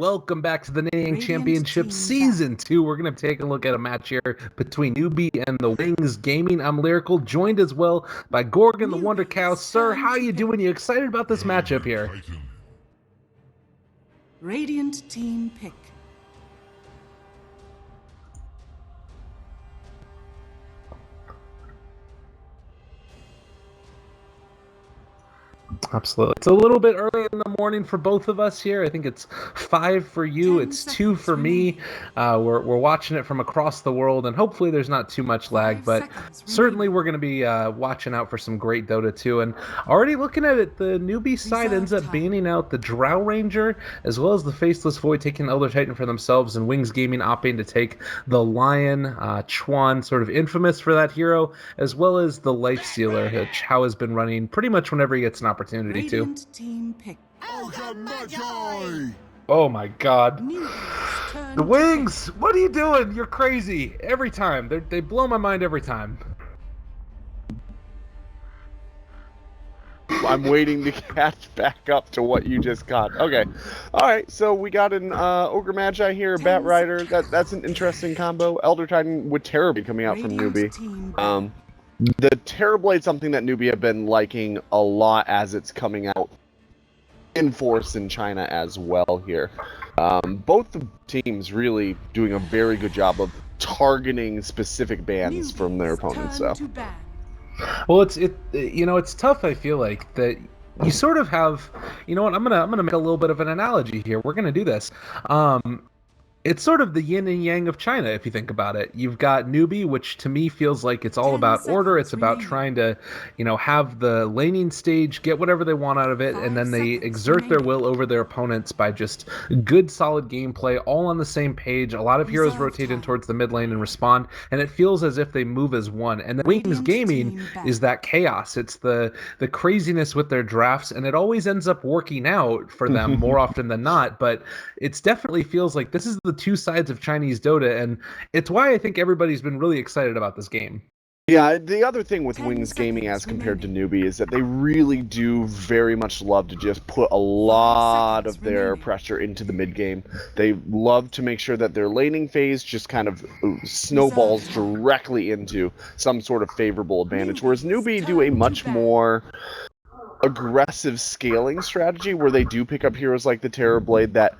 welcome back to the NanYang Championship Season 2. We're going to take a look at a match here between Newbee and the Wings Gaming. I'm Lyrical, joined as well by Gorgon the Wonder Cow. Sir, how you doing? You excited about this matchup here? Radiant team pick. Absolutely. It's a little bit early in the morning for both of us here. I think it's 5 for you. It's 2 for me. We're watching it from across the world, and hopefully there's not too much lag, but certainly we're going to be watching out for some great Dota 2. And already looking at it, the Newbee side ends up banning out the Drow Ranger, as well as the Faceless Void taking Elder Titan for themselves, and Wings Gaming opting to take the Lion, Chuan, sort of infamous for that hero, as well as the Life Sealer, which Hao has been running pretty much whenever he gets an opportunity to. Team pick. Oh my god. The Wings! What are you doing? You're crazy. Every time. They blow my mind every time. I'm waiting to catch back up to what you just got. Okay. Alright, so we got an Ogre Magi here, Bat Rider. That's an interesting combo. Elder Titan with Terrorblade coming out from Newbee. The Terrorblade, something that Newbee have been liking a lot as it's coming out in force in China as well here. Both the teams really doing a very good job of targeting specific bans from their opponents. So, well, it's tough. I feel like that you sort of have, you know what? I'm gonna make a little bit of an analogy here. We're gonna do this. It's sort of the yin and yang of China, if you think about it. You've got Newbee, which to me feels like it's all about order. It's about trying to, have the laning stage, get whatever they want out of it, and then they exert their will over their opponents by just good, solid gameplay, all on the same page. A lot of heroes rotate in towards the mid lane and respond, and it feels as if they move as one. And the Wings Gaming is that chaos. It's the craziness with their drafts, and it always ends up working out for them more often than not. But it definitely feels like this is the two sides of Chinese Dota, and it's why I think everybody's been really excited about this game. Yeah, the other thing with Wings Gaming as compared to Newbee is that they really do very much love to just put a lot of their pressure into the mid game. They love to make sure that their laning phase just kind of snowballs directly into some sort of favorable advantage, whereas Newbee do a much more aggressive scaling strategy where they do pick up heroes like the Terrorblade that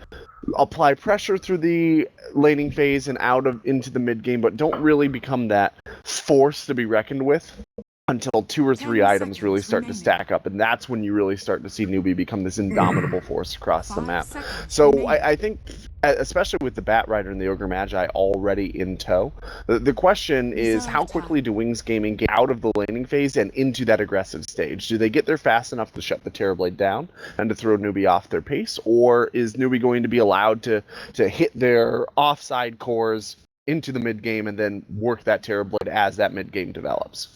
apply pressure through the laning phase and into the mid game, but don't really become that force to be reckoned with until 2 or 3 items really start to stack up, and that's when you really start to see Newbee become this indomitable force across the map. So I think, especially with the Bat Rider and the Ogre Magi already in tow, the question is how quickly do Wings Gaming get out of the laning phase and into that aggressive stage? Do they get there fast enough to shut the Terrorblade down and to throw Newbee off their pace, or is Newbee going to be allowed to hit their offside cores into the mid game and then work that Terrorblade as that mid game develops?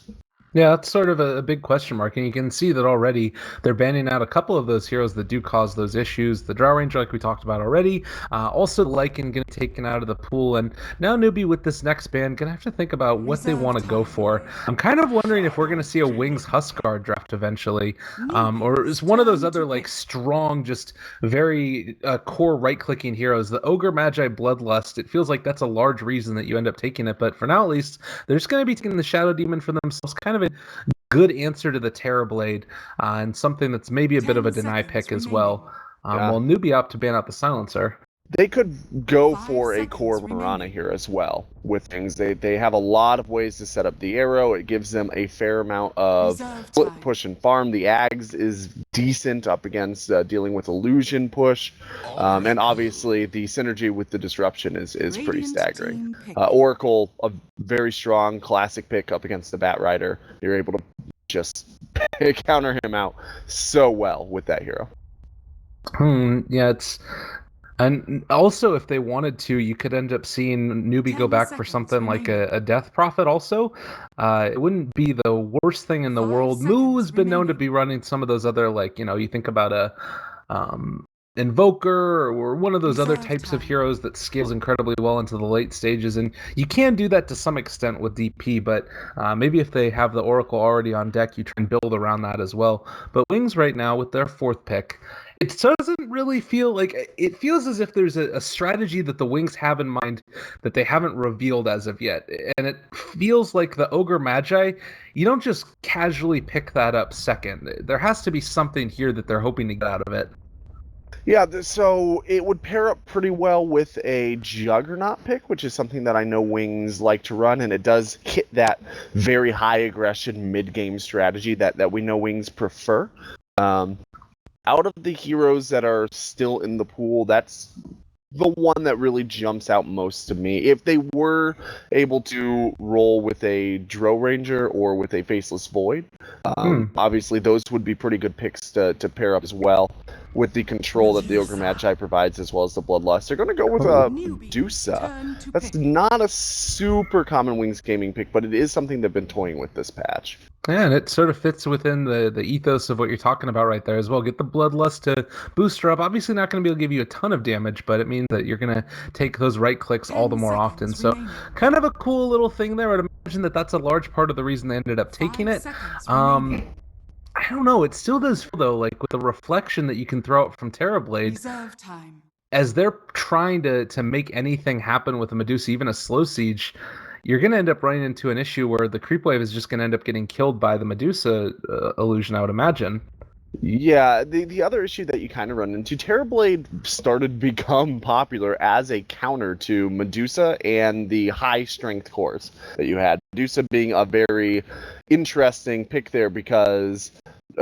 Yeah, that's sort of a big question mark, and you can see that already they're banning out a couple of those heroes that do cause those issues. The Drow Ranger, like we talked about already, also Lycan getting taken out of the pool, and now Newbee with this next ban gonna have to think about what they want to go for. I'm kind of wondering if we're gonna see a Wings Huskar draft eventually, or is one of those other like strong, just very core right-clicking heroes. The Ogre Magi Bloodlust, it feels like that's a large reason that you end up taking it, but for now at least, they're just gonna be taking the Shadow Demon for themselves, kind of a good answer to the Terrorblade, and something that's maybe a bit of a deny pick as well. While Newbee opt to ban out the Silencer. They could go for a core Mirana here as well with things. They have a lot of ways to set up the arrow. It gives them a fair amount of split push and farm. The Ags is decent up against dealing with illusion push. And obviously the synergy with the disruption is pretty staggering. Oracle, a very strong classic pick up against the Bat Rider. You're able to just counter him out so well with that hero. Yeah, and also, if they wanted to, you could end up seeing Newbee go back for something like a Death Prophet also. It wouldn't be the worst thing in the world. Moo has been known to be running some of those other, like, you think about a Invoker or one of those other types of heroes that scales incredibly well into the late stages, and you can do that to some extent with DP, but maybe if they have the Oracle already on deck, you try and build around that as well. But Wings right now with their 4th pick, It doesn't really feel like it feels as if there's a strategy that the Wings have in mind that they haven't revealed as of yet. And it feels like the Ogre Magi, you don't just casually pick that up second. There has to be something here that they're hoping to get out of it. Yeah, so it would pair up pretty well with a Juggernaut pick, which is something that I know Wings like to run, and it does hit that very high aggression mid-game strategy that we know Wings prefer. Out of the heroes that are still in the pool, that's the one that really jumps out most to me. If they were able to roll with a Dro Ranger or with a Faceless Void, obviously those would be pretty good picks to pair up as well with the control that the Ogre Magi provides as well as the Bloodlust. They're going to go with a Medusa. That's not a super common Wings gaming pick, but it is something they've been toying with this patch. Yeah, and it sort of fits within the ethos of what you're talking about right there as well. Get the Bloodlust to boost her up. Obviously not going to be able to give you a ton of damage, but it means that you're going to take those right clicks all the more often. So kind of a cool little thing there. I'd imagine that that's a large part of the reason they ended up taking it. I don't know. It still does feel, though, like with the reflection that you can throw out from Terrorblade, as they're trying to make anything happen with a Medusa, even a slow siege, you're going to end up running into an issue where the creep wave is just going to end up getting killed by the Medusa illusion, I would imagine. Yeah, the other issue that you kind of run into, Terrorblade started to become popular as a counter to Medusa and the high strength cores that you had. Medusa being a very interesting pick there because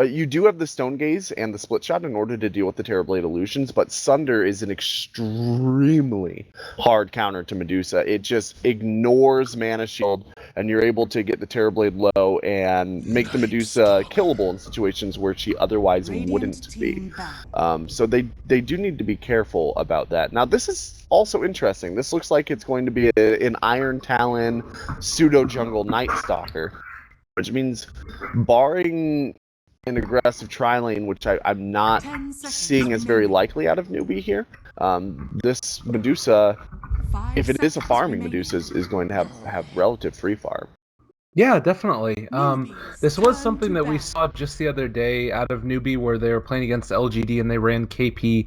you do have the Stone Gaze and the Split Shot in order to deal with the Terrorblade illusions, but Sunder is an extremely hard counter to Medusa. It just ignores Mana Shield, and you're able to get the Terrorblade low and make the Medusa killable in situations where she otherwise wouldn't be. So they do need to be careful about that. Now, this is also interesting. This looks like it's going to be an Iron Talon pseudo-jungle Night Stalker, which means barring an aggressive tri-lane, which I'm not seeing as very likely out of Newbee here. This Medusa, if it is a farming Medusa, is going to have relative free farm. Yeah, definitely. This was something that we saw just the other day out of Newbee where they were playing against LGD and they ran KP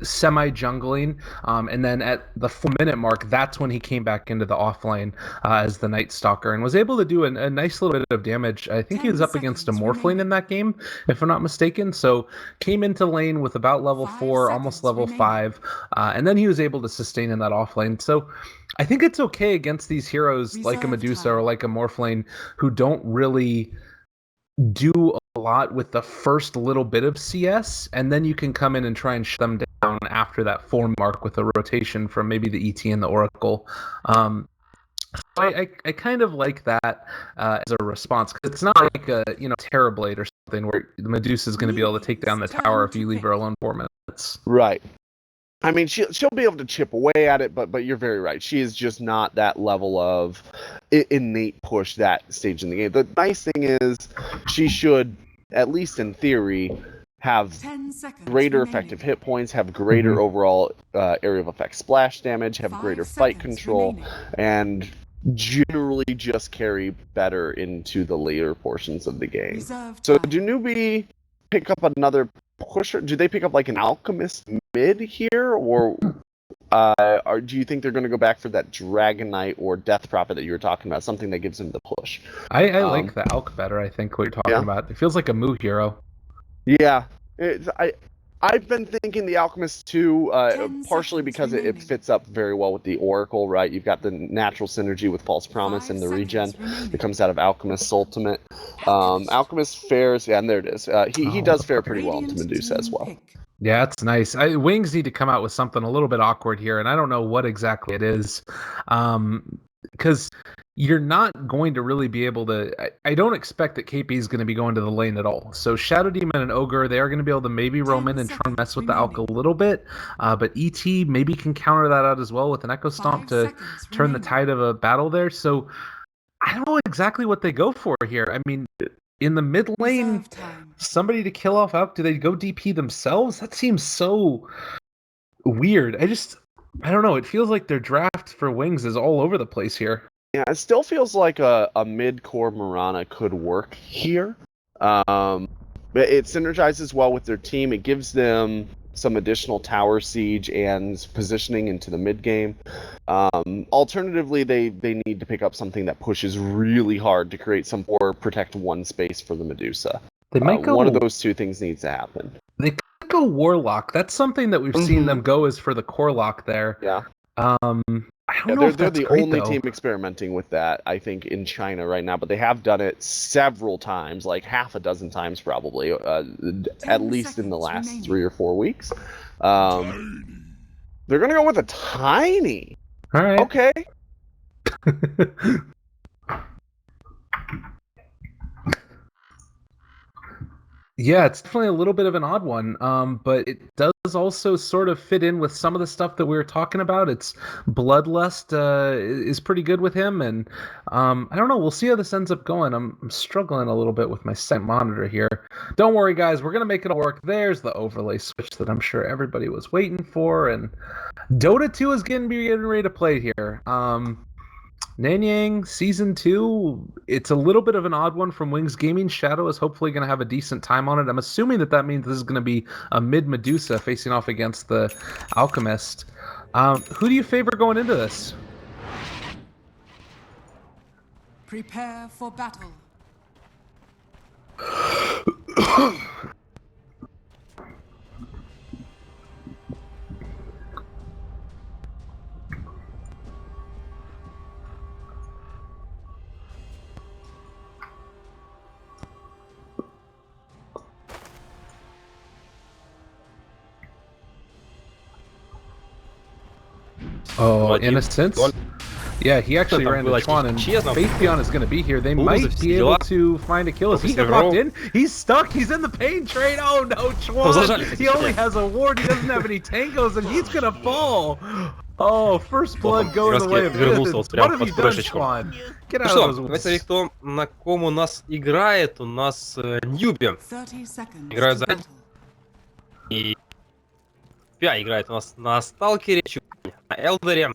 semi-jungling. And then at the 4-minute mark, that's when he came back into the offlane as the Night Stalker and was able to do a nice little bit of damage. I think he was up against a Morphling in that game, if I'm not mistaken. So came into lane with about level 4, almost level 5. And then he was able to sustain in that offlane. So I think it's okay against these heroes like a Medusa or like a Morphling who don't really do a lot with the first little bit of CS, and then you can come in and try and shut them down after that 4 mark with a rotation from maybe the ET and the Oracle. I kind of like that as a response, because it's not like a Terrorblade or something where the Medusa is going to be able to take down the tower if you leave her alone 4 minutes. Right. I mean, she'll be able to chip away at it, but you're very right. She is just not that level of innate push that stage in the game. The nice thing is she should, at least in theory, have greater effective hit points, have greater overall area of effect splash damage, have greater fight control, and generally just carry better into the later portions of the game. So do Newbee pick up another pusher? Do they pick up like an Alchemist mid here, or do you think they're going to go back for that Dragon Knight or Death Prophet that you were talking about, something that gives them the push? I like the Alch better, I think, what you're talking about. It feels like a Moo hero. Yeah. I've been thinking the Alchemist too, partially because it fits up very well with the Oracle, right? You've got the natural synergy with False Promise and the regen that comes out of Alchemist's ultimate. Alchemist fares, and there it is. He does fare pretty well into Medusa as well. Yeah, that's nice. Wings need to come out with something a little bit awkward here, and I don't know what exactly it is. Because you're not going to really be able to... I don't expect that KP is going to be going to the lane at all. So Shadow Demon and Ogre, they are going to be able to maybe roam in and try and mess with the Alch a little bit. But ET maybe can counter that out as well with an Echo Stomp to turn the tide of a battle there. So I don't know exactly what they go for here. I mean... In the mid lane, somebody to kill off Alch, do they go DP themselves? That seems so weird. I don't know. It feels like their draft for Wings is all over the place here. Yeah, it still feels like a mid-core Mirana could work here. But it synergizes well with their team. It gives them some additional tower siege and positioning into the mid game. Alternatively, they need to pick up something that pushes really hard to create some or protect one space for the Medusa. They might go, one of those two things needs to happen. They could go Warlock. That's something that we've seen them go is for the core lock there. Yeah. I don't know if they're that's the great, only though. team experimenting with that, I think, in China right now. But they have done it several times, like half a dozen times probably, at least in the last 3 or 4 weeks. They're going to go with a tiny. All right. Okay. Yeah, it's definitely a little bit of an odd one, but it does also sort of fit in with some of the stuff that we were talking about. It's Bloodlust is pretty good with him, and I don't know. We'll see how this ends up going. I'm struggling a little bit with my second monitor here. Don't worry, guys. We're going to make it all work. There's the overlay switch that I'm sure everybody was waiting for, and Dota 2 is getting ready to play here. NanYang Season 2, it's a little bit of an odd one from Wings Gaming. Shadow is hopefully going to have a decent time on it. I'm assuming that means this is going to be a mid-Medusa facing off against the Alchemist. Who do you favor going into this? Prepare for battle. Oh, Innocence? Yeah, he actually ran to Chuan, and Faithion is going to be here. They might be able to find a kill. Is he locked in? He's stuck. He's in the pain train. Oh no, Chuan! He only has a ward. He doesn't have any tangos, and he's going to fall. Oh, first blood going the way of Innocence. What have you done, Chuan? Get out of those woods. Знаете, кто на ком у нас играет? У нас Newbee. Играют за и Пя играет у нас на Сталкере, на Элдере,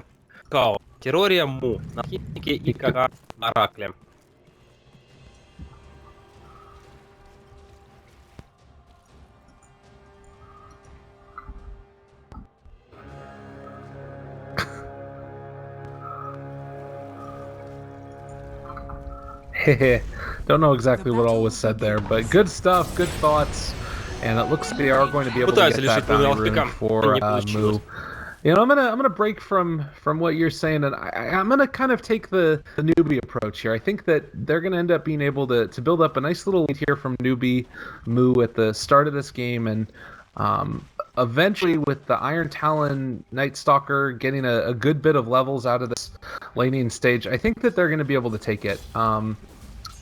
Као, Терроре, Му, на Хитнике и Кага на Оракле. Don't know exactly what all was said there, but good stuff, good thoughts, and it looks like they are going to be able to get that bounty rune for Mu. You know, I'm gonna break from what you're saying, and I'm gonna kind of take the Newbee approach here. I think that they're gonna end up being able to build up a nice little lead here from Newbee, Mu at the start of this game, and eventually with the Iron Talon Night Stalker getting a good bit of levels out of this laning stage, I think that they're gonna be able to take it. And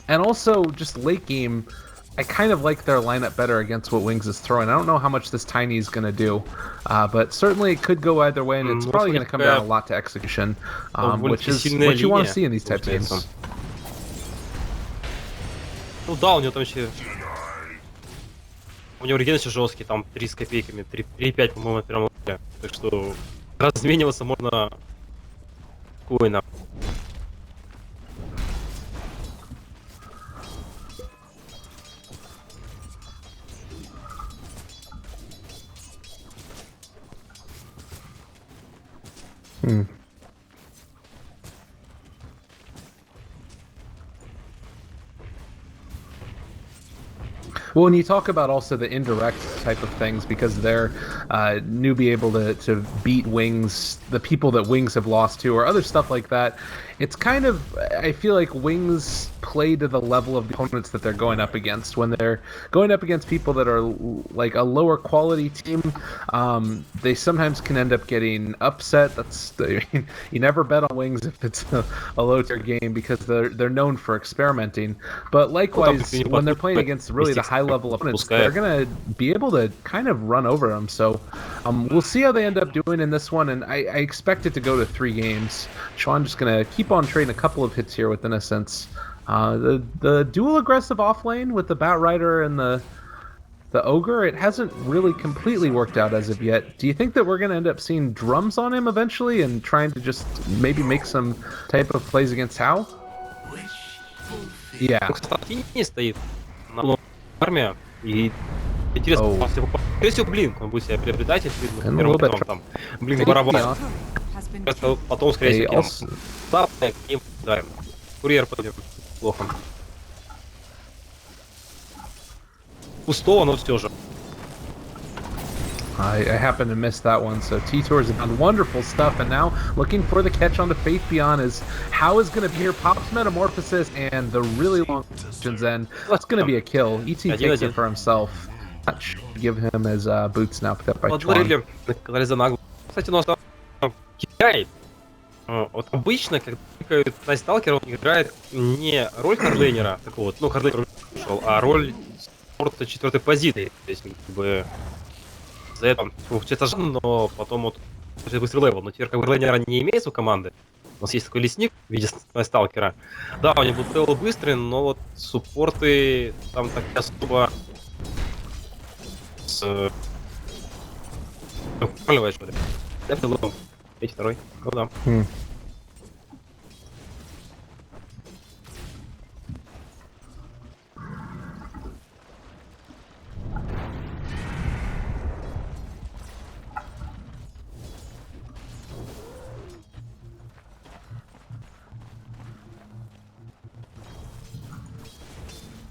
also just late game, I kind of like their lineup better against what Wings is throwing. I don't know how much this Tiny is going to do, but certainly it could go either way, and it's probably going to come down a lot to execution, which is what you want to see in these types of games. Ну да, у него там еще... У него реген еще жесткий, там 3 с копейками, 3,5, по-моему, прям. Так что размениваться можно спокойно. Well, when you talk about also the indirect type of things, because they're Newbee able to beat Wings, the people that Wings have lost to, or other stuff like that, it's kind of, I feel like Wings play to the level of the opponents that they're going up against. When they're going up against people that are like a lower quality team, they sometimes can end up getting upset. You never bet on Wings if it's a low tier game, because they're known for experimenting. But likewise, when they're playing against really the high level opponents, they're gonna be able to kind of run over them. So we'll see how they end up doing in this one, and I expect it to go to 3 games. Sean just gonna keep on trading a couple of hits here with Innocence. The dual aggressive offlane with the Batrider and the Ogre, it hasn't really completely worked out as of yet. Do you think that we're going to end up seeing drums on him eventually and trying to just maybe make some type of plays against Hao? Yeah. Не стоит на армия. И интересно, Oh. скорее всего, блинк, он будет себя приобретать, если видно, And a первым little bit потом там блинк барабан. Has been killed. Потом, скорее They всего, also... западная к ним, да, курьер пойдет плохо. Пустого, но все же. I happened to miss that one, so T-Tours have done wonderful stuff, and now looking for the catch on the Faith Beyond is how is going to be here. Pop's Metamorphosis and the really long options, and that's going to be a kill. ET takes it for himself. That should give him his boots now picked up by Chuan. Сказали за нагло. Кстати, у нас там Китай. Вот обычно, когда Найсталкер, он играет не роль хардлейнера, такого вот, ну, хардлейнер ушел, а роль спорта 4-й позиции. То есть, как бы, за это он, но потом вот быстрый левел. Но теперь как бы хардлейнера не имеется у команды. У нас есть такой лесник в виде Найсталкера. Да, у него левел быстрый, но вот суппорты там так особо поливаешь, что ли. Я был третий, второй. Ну да.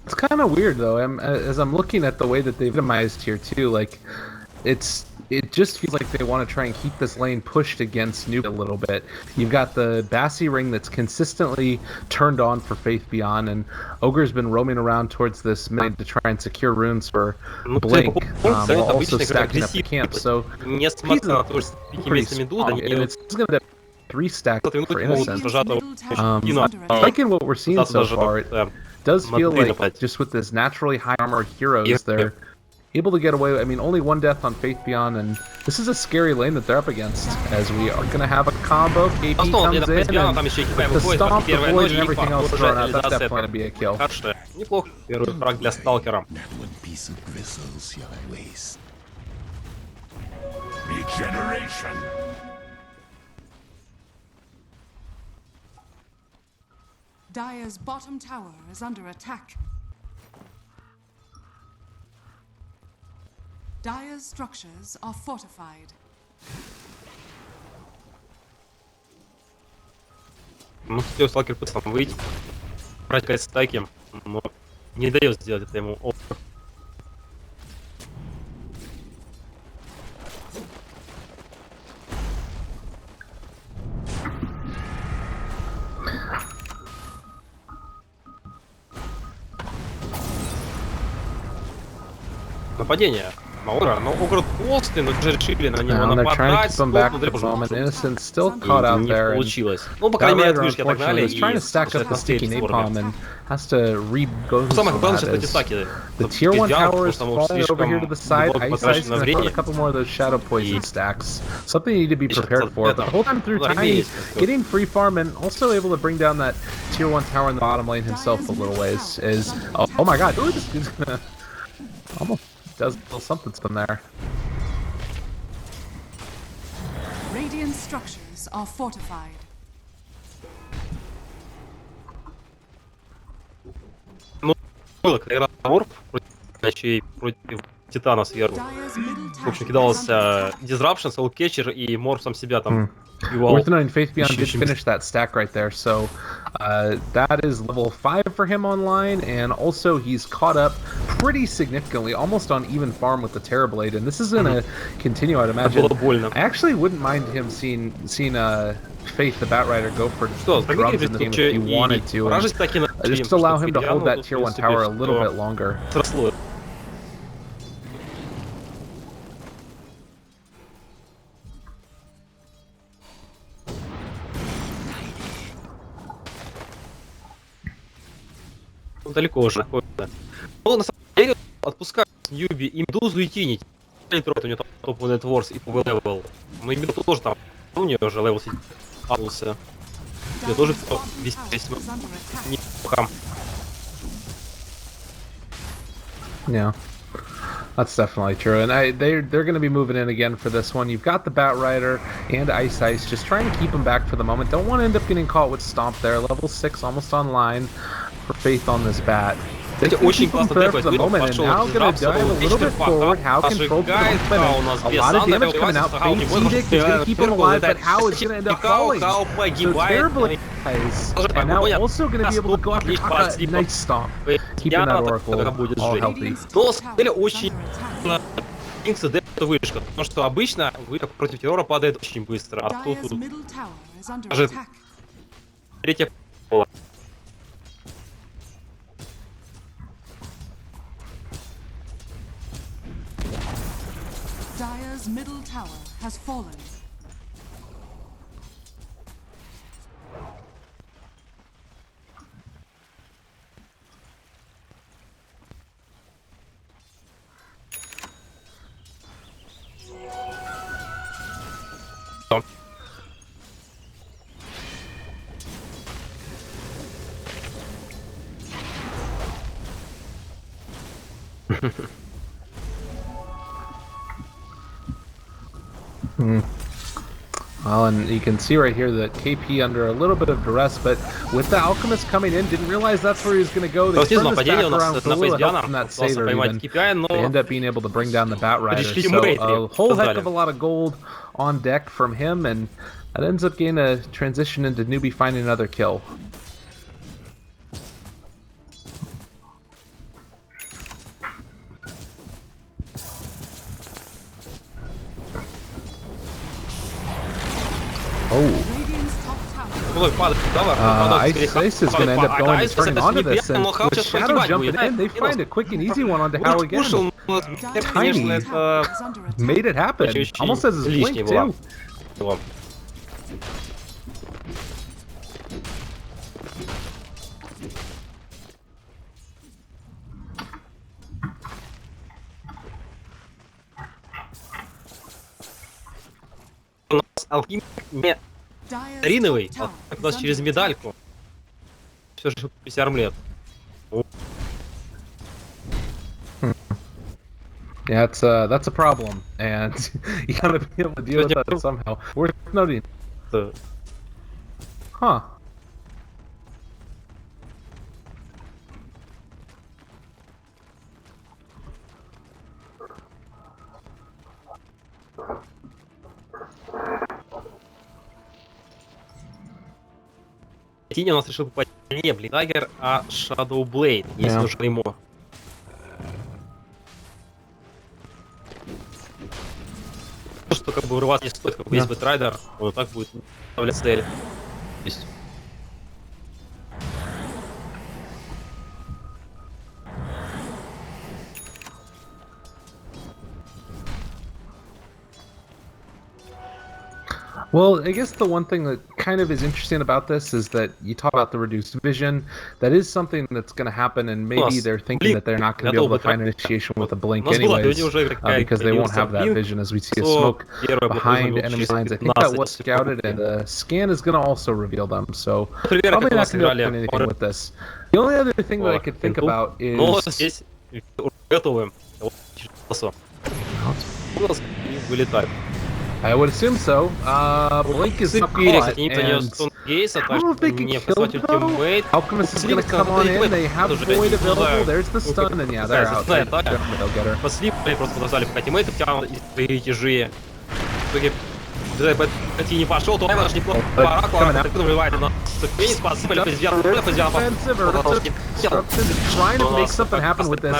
It's kind of weird though. As I'm looking at the way that they've itemized here too, like it just feels like they want to try and keep this lane pushed against Newbee a little bit. You've got the Bassi ring that's consistently turned on for Faith Beyond, and Ogre's been roaming around towards this mid to try and secure runes for Blink, while also stacking up the camp. So he's pretty strong, and it's going to 3 stacks for Innocent. Liking what we're seeing so far, it does feel like just with this naturally high armor heroes, they're able to get away. I mean, only 1 death on Faith Beyond, and this is a scary lane that they're up against, as we are going to have a combo. KP comes in, and with the stomp, the void, and everything else thrown out, that's definitely going to be a kill. Неплохо. Первый фраг для сталкера. Regeneration. Dire's bottom tower is under attack. Dire's structures are fortified. Ну, хотел сталкер пытался там выйти, брать какие-то стайки, но не дает сделать это ему. Нападение. Огр, но Огр толстый, но уже решили на него нападать. Innocent still caught out there. Получилось. Ну, по крайней мере, отвижки отогнали. He's trying to stack up the sticky napalm and has to re-go some of that. The tier 1 tower is falling over here to the side. Ice Ice is going to put a couple more of those shadow poison stacks. Something you need to be prepared for. But the whole time through, Tiny getting free farm and also able to bring down that tier 1 tower in the bottom lane himself a little ways. Is oh my god, ooh, this is gonna almost does something there. Radiant structures are fortified. Ну, было, когда играл Морф против Титана сверху. В общем, кидался Disruption, Soul Catcher и Морф сам себя там. Worth noting, Faith Beyond did finish that stack right there, so that is level 5 for him online, and also he's caught up pretty significantly, almost on even farm with the Terrorblade, and this is going to continue, I'd imagine. I actually wouldn't mind him seeing Faith the Batrider go for drums in the game if he wanted to, and just allow him to hold that tier 1 tower a little bit longer. Далеко уже находится. Но на самом деле отпускают Newbee и Медузу и Тинить. У него там топовый нетворс и PV левел. Но и Медуза тоже там. У нее уже левел апнулся. Я тоже весьма неплохо. Yeah, that's definitely true. And they're going to be moving in again for this one. You've got the Batrider and Ice Ice just trying to keep him back for the moment. Don't want to end up getting caught with Stomp there. Level 6 almost online for Faith on this bat. Кстати, очень классно for тэпает. the moment, and Пошел now gonna dive a little bit forward. How controlled у нас a без lot of Санда, damage coming out. Fate Edict is gonna keep him alive, but How is gonna end up falling. Хау So погибает. terribly guys, and now also gonna be able to go after Taka. Nice stomp, keeping that Oracle all healthy. Но, на самом деле, очень... Инкс это вышка, потому что обычно вышка против террора падает очень быстро, а тут даже третья пола. Dire's middle tower has fallen. Well, and you can see right here that KP under a little bit of duress, but with the Alchemist coming in, didn't realize that's where he was going to go. They turned this back around for a little help from that Satyr even. They end up being able to bring down the Batrider, so a whole heck of a lot of gold on deck from him, and that ends up getting a transition into Newbee finding another kill. Oh. Ice is going to end up going and turning onto this, and with Shadow jumping in, they find a quick and easy one onto How again. Tiny made it happen, almost as his blink too. У нас алхимик не Риновый, а у нас через медальку. Все же 50 лет. Yeah, that's a problem, and you gotta be able to deal with that somehow. Worth noting. Huh. Тиня у нас решил попасть не Блинагер, а Shadow Blade, если уж ему. Что как бы вырываться не стоит, как бы есть Бэтрайдер, он так будет вставлять цели. Есть. Well, I guess the one thing that kind of is interesting about this is that you talk about the reduced vision. That is something that's going to happen, and maybe they're thinking that they're not going to be able to find initiation with a blink anyways, because they won't have that vision as we see a smoke behind enemy lines. I think that was scouted, and the scan is going to also reveal them, so probably not going to be able to do anything with this. The only other thing that I could think about is... I would assume so. Blink is not caught, and I don't know if they can kill it though. Alchemist is gonna come on in, they have Void available, there's the stun, and yeah, they're out. Definitely they'll get her. Послипали просто подождали, пока тиммейты втянут и тяжи. В итоге, когда не пошел, то он аж неплохо по Оракулу, так выбивает на ступени, посыпали позиционно, trying to make something happen with this.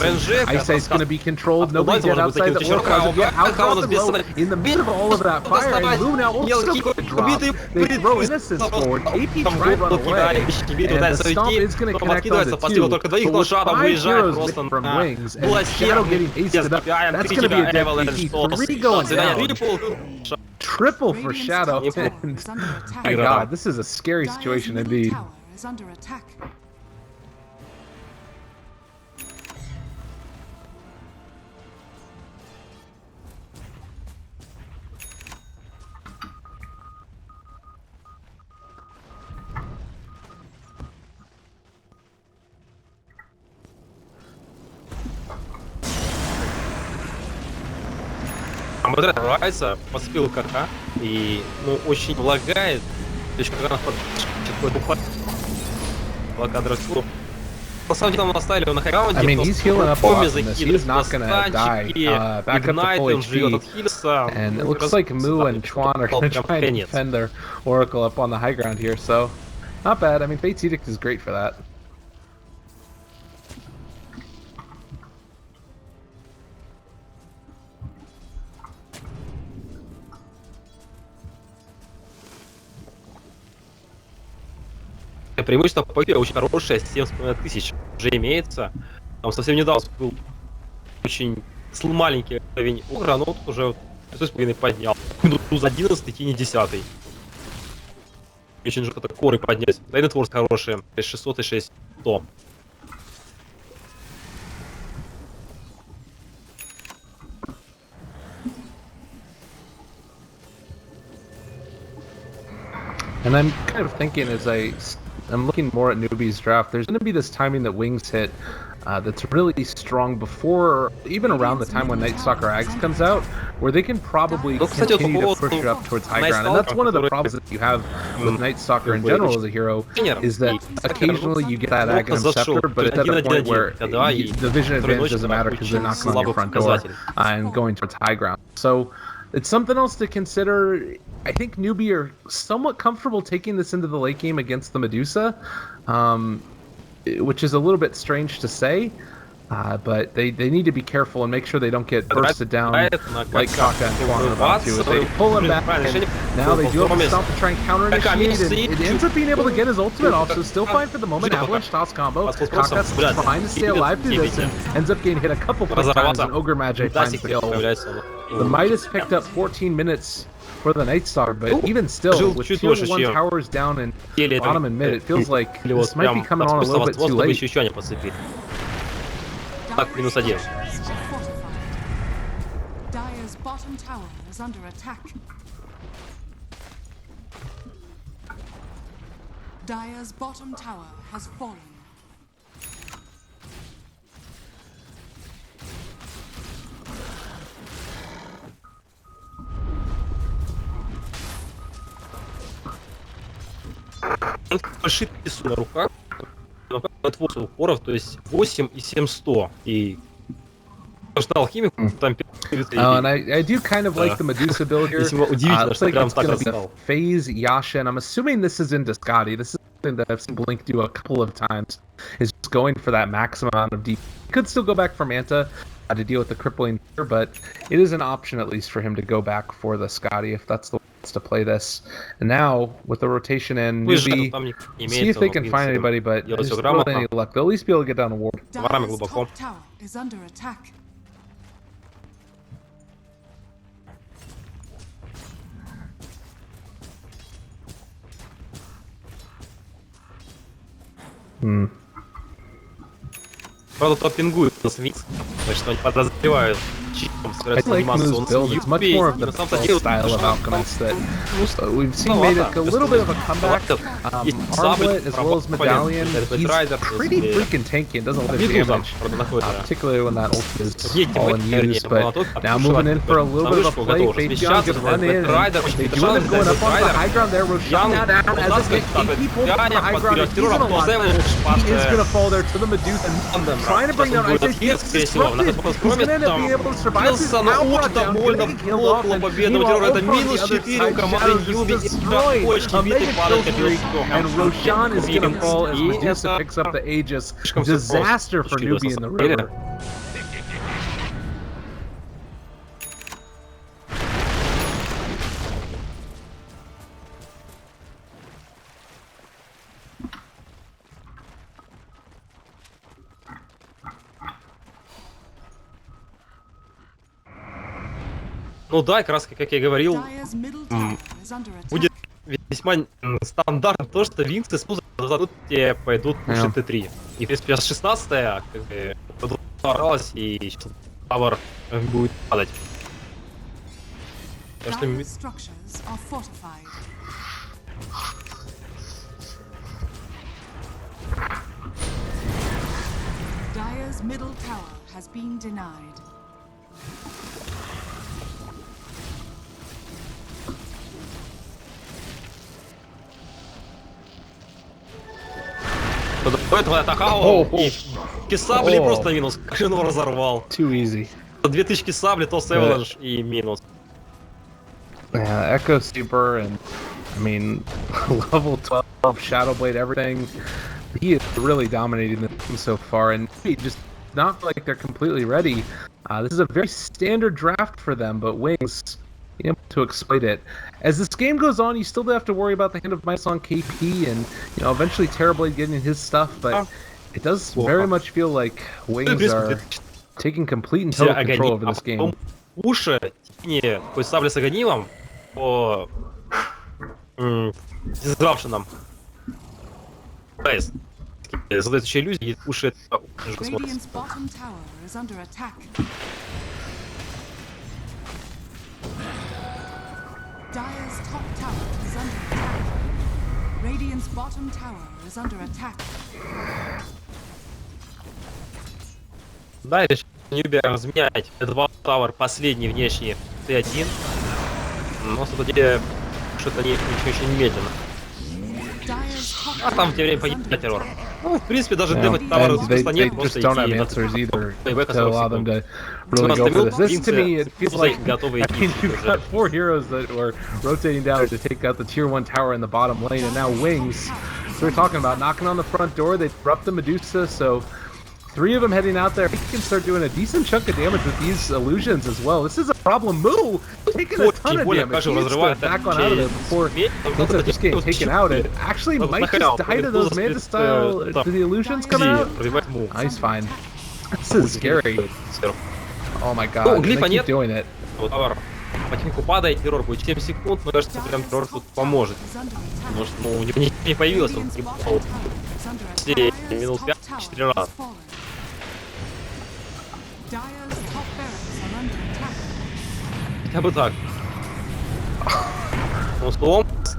Ice Ice going to be controlled. Nobody dead outside the Oracle as of yet. How low in the midst of all of that fire, and Moon now also going to drop. They throw Innocence forward. AP try to run away, and the stomp is going to connect on the two. But with 5 heroes missing from Wings, and Shadow getting aced up, that's going to be a dead AP. 3 going down. Triple for Shadow, and my god, this is a scary situation indeed. Амбадрет рвается, подспил КК и очень лагает. То есть когда она подходит блокада Расту, На самом деле, мы оставили его на хайграунде. I mean, he's healing up a lot from this. He is not закидывает gonna die. станчики, Back up to Ignite, full он живет от HP. хилса. And it looks like Moo and Chuan are gonna try and defend their Oracle up on the high ground here, so not bad. I mean, Fate's Edict is great for that. Преимущество по игре очень хорошее, 7,5 тысяч уже имеется. Там совсем недавно был очень маленький уровень угра, но тут уже 6,5 поднял. Минус 11 и не 10. Очень жестко коры поднять. Да и нетворс хорошие, 600 и 600. And I'm kind of thinking as I'm looking more at Newbee's draft, there's going to be this timing that Wings hit that's really strong before, even around the time when Night Stalker Ags comes out, where they can probably continue to push it up towards high ground. And that's one of the problems that you have with Night Stalker in general as a hero, is that occasionally you get that Aghanim Scepter, but it's at a point where the vision advantage doesn't matter because they're knocking on your front door and going towards high ground. So it's something else to consider. I think Newbee are somewhat comfortable taking this into the late game against the Medusa, which is a little bit strange to say, but they need to be careful and make sure they don't get bursted down like Kaka and Quan are about to. If they pull him back, and now they do have to stop to try and counter initiate, and it ends up being able to get his ultimate off, so still fine for the moment. Avalanche toss combo. Kaka's trying to stay alive through this and ends up getting hit a couple quick times, and Ogre Magic finds the kill. The Midas picked up 14 minutes for the Night Stalker, but even still, with 2 1 towers down and bottom and mid, it feels like this might be coming on a little bit too late. Так, минус 1. Dire's bottom tower is under attack. Dire's bottom tower has fallen. Большие пису на руках, но как 8 упоров, то есть 8 и 700. И ждал химик, там and I do kind of like the Medusa build here. Looks like it's going to be a phase Yasha, and I'm assuming this is into Scotty. This is something that I've seen Blink do a couple of times, is just going for that maximum amount of deep. Could still go back for Manta to deal with the crippling, but it is an option at least for him to go back for the Scotty if that's the way to play this. And now with the rotation in Newbee, see if they can find anybody, but there's not really any luck. They'll at least be able to get down a ward. Dire's top tower is under attack. Правда, топ пингует на Свинс, значит, они подозревают, I like Moo's build. It's much more of the style of Alchemist that we've seen made a little bit of a comeback. Armlet as well as Medallion, he's pretty freaking tanky and does a lot of damage, particularly when that ult is all in use. But now moving in for a little bit of a play, Fateion's gonna run in. They do end up going up on the high ground there. Roshan now down as this gets AP pulled from the high ground. He's in a lot of damage. He is gonna fall there to the Medusa, trying to bring down Ice. He gets disrupted. He's gonna end up being able to survive. на ульт довольно плохо победа террора. Это минус 4 у команды Newbee. И очень битый падает and Roshan is gonna fall as Medusa picks up the Aegis. Disaster for Newbee in the river. Ну да, как раз, как я и говорил, будет весьма стандартно то, что Винксы с тебе пойдут пушить Т3. И, в принципе, 16-я как бы порвалась, и сейчас Тавр будет падать. Так что... Dire's middle tower has been denied. До этого атаковал, и сабли просто минус, жену разорвал. Too easy. 2000 сабли, то Avalanche и минус. Yeah, Echo Super and, I mean, level 12, Shadow Blade, everything. He is really dominating the team so far, and he just not like they're completely ready. This is a very standard draft for them, but Wings able to exploit it. As this game goes on, you still have to worry about the hand of mice on KP, and eventually Terrorblade getting his stuff, but it does very much feel like Wings are taking complete and total control over this game. Уши, не, хоть сабли с огнивом по дизрапшенам. Гайс, задает еще иллюзии, уши это жестко смотрится. Dire's top tower is under attack. Radiant's bottom tower is under attack. Да, решил Newbee разменять. Два Tower, последний внешний Т1. Но, кстати, что-то они еще не медленно. А там в то время погибает террор. Ну, в принципе, даже дефать Tower просто нет, просто don't have answers either to allow them to really go for this. This to me, it feels like, I mean, you've got 4 heroes that were rotating down to take out the tier 1 tower in the bottom lane, and now Wings. So we're talking about knocking on the front door, they disrupt the Medusa, so 3 of them heading out there. He can start doing a decent chunk of damage with these illusions as well. This is a problem. Moo taking a ton of damage. He needs to back on out of it before he ends up just getting taken out. And actually might just die to those Manta style. Do the illusions come out? Oh, he's fine. This is scary. Oh my god, they keep doing it. Потихоньку падает, террор будет 7 секунд, но кажется, прям террор тут поможет. Потому что у него не появилось, он погибал минут 5-4 раза. Хотя бы так.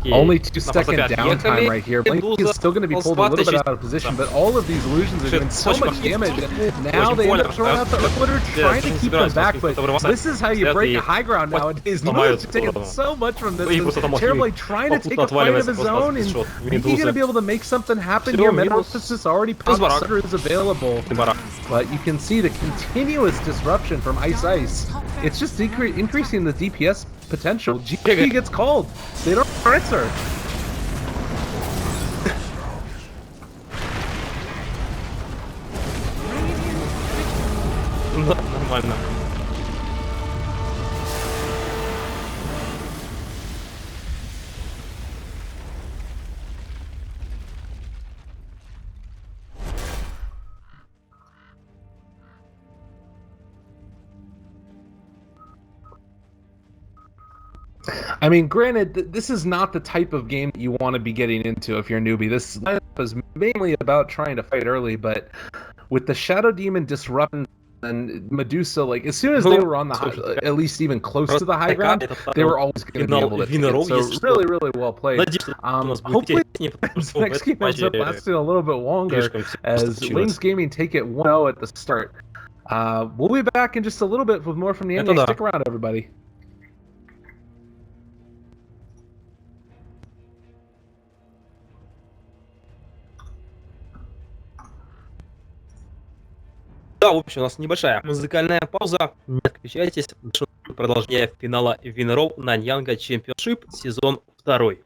Only 2-second downtime right here. Blink is still going to be pulled a little bit out of position, but all of these illusions are doing so much damage. Now they end up throwing out the Earthlitter, trying to keep them back, but this is how you break a high ground nowadays. Moon's taking so much from this. Terrorblade trying to take a fight of his own, and maybe he's going to be able to make something happen here. Metamorphosis already popped, Sutter is available, but you can see the continuous disruption from Ice. It's just increasing the DPS potential. GP gets called. They don't answer. Нормально. I mean, granted, this is not the type of game that you want to be getting into if you're a newbie. This lineup is mainly about trying to fight early, but with the Shadow Demon disrupting and Medusa, like, as soon as they were on the high, at least even close to the high ground, they were always going to be able to take it. So really, really well played. Hopefully, this next game ends up lasting a little bit longer as Wings Gaming take it 1-0 at the start. We'll be back in just a little bit with more from NanYang. Stick around, everybody. Да, в общем, у нас небольшая музыкальная пауза. Не отключайтесь. Продолжение финала Винроу NanYang Championship сезон 2.